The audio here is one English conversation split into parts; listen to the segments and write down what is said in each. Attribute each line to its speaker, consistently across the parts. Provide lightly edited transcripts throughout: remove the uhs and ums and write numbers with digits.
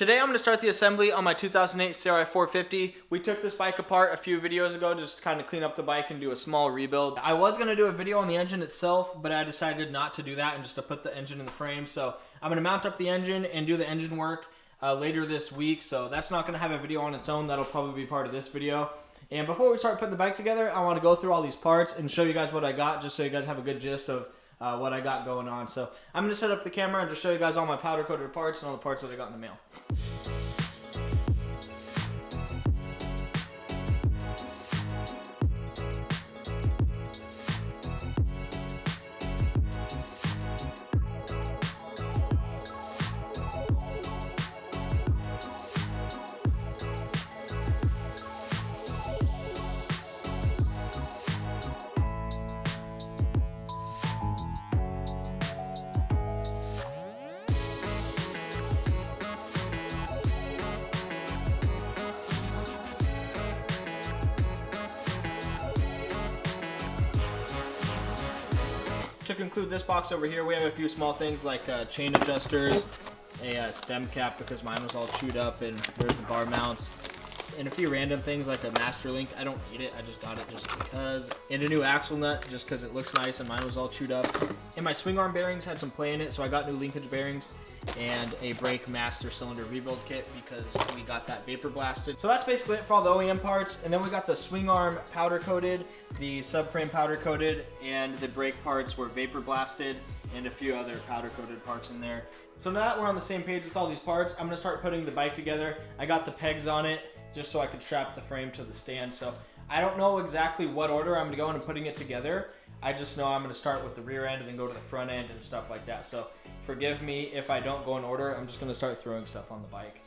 Speaker 1: Today I'm going to start the assembly on my 2008 CRF450. We took this bike apart a few videos ago just to kind of clean up the bike and do a small rebuild. I was going to do a video on the engine itself, but I decided not to do that and just to put the engine in the frame. So I'm going to mount up the engine and do the engine work later this week. So that's not going to have a video on its own. That'll probably be part of this video. And before we start putting the bike together, I want to go through all these parts and show you guys what I got, just so you guys have a good gist of what I got going on. So I'm going to set up the camera and just show you guys all my powder coated parts and all the parts that I got in the mail. To conclude this box over here, we have a few small things like chain adjusters, a stem cap because mine was all chewed up, and there's the bar mounts, and a few random things like a master link. I don't need it, I just got it just because. And a new axle nut just because it looks nice and mine was all chewed up. And my swing arm bearings had some play in it, so I got new linkage bearings and a brake master cylinder rebuild kit because we got that vapor blasted. So that's basically it for all the OEM parts. And then we got the swing arm powder coated, the subframe powder coated, and the brake parts were vapor blasted, and a few other powder coated parts in there. So now that we're on the same page with all these parts, I'm gonna start putting the bike together. I got the pegs on it just so I could strap the frame to the stand. So I don't know exactly what order I'm gonna go into putting it together. I just know I'm gonna start with the rear end and then go to the front end and stuff like that. So forgive me if I don't go in order. I'm just gonna start throwing stuff on the bike.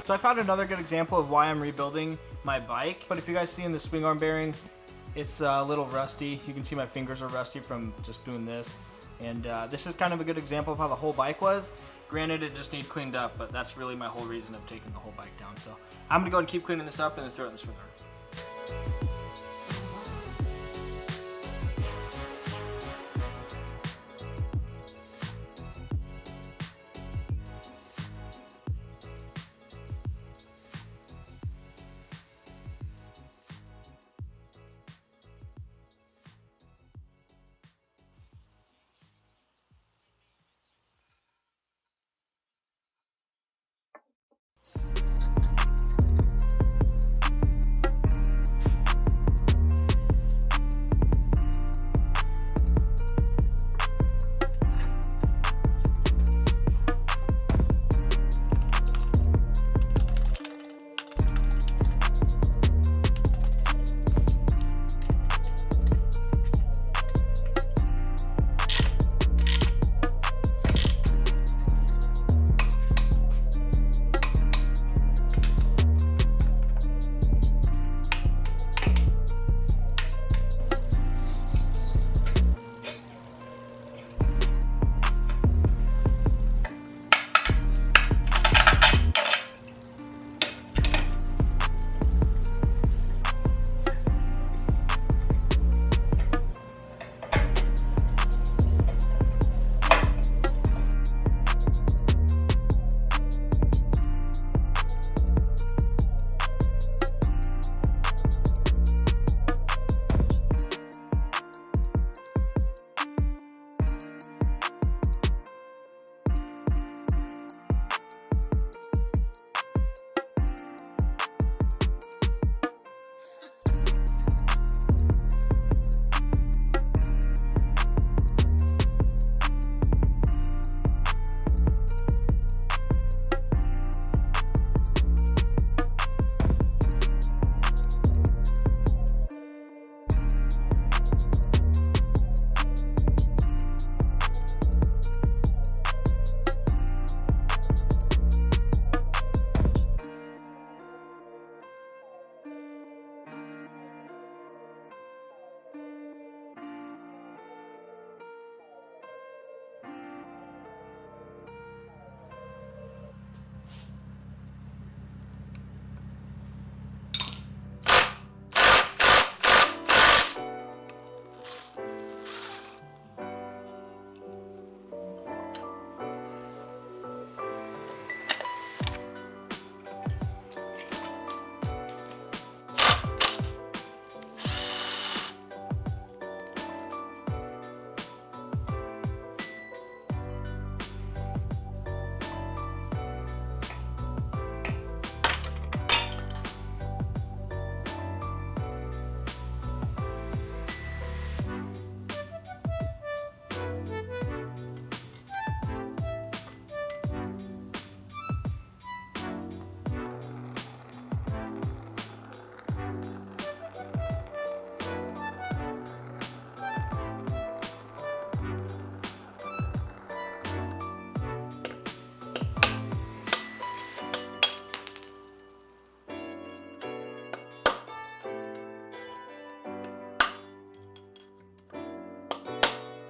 Speaker 1: So I found another good example of why I'm rebuilding my bike. But if you guys see in the swing arm bearing, it's a little rusty. You can see my fingers are rusty from just doing this. And this is kind of a good example of how the whole bike was. Granted, it just needs cleaned up, but that's really my whole reason of taking the whole bike down. So I'm gonna go and keep cleaning this up and then throw it in the swing arm.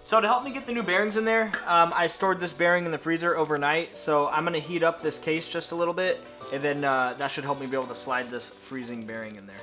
Speaker 1: So to help me get the new bearings in there, I stored this bearing in the freezer overnight. So I'm gonna heat up this case just a little bit, and then that should help me be able to slide this freezing bearing in there.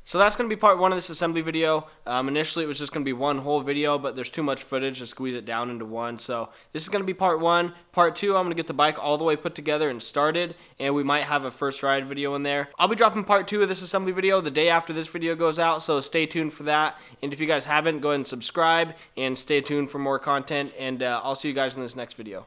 Speaker 2: So that's going to be part 1 of this assembly video. Initially, it was just going to be one whole video, but there's too much footage to squeeze it down into one. So this is going to be part 1. Part 2, I'm going to get the bike all the way put together and started, and we might have a first ride video in there. I'll be dropping part 2 of this assembly video the day after this video goes out, so stay tuned for that. And if you guys haven't, go ahead and subscribe and stay tuned for more content, and I'll see you guys in this next video.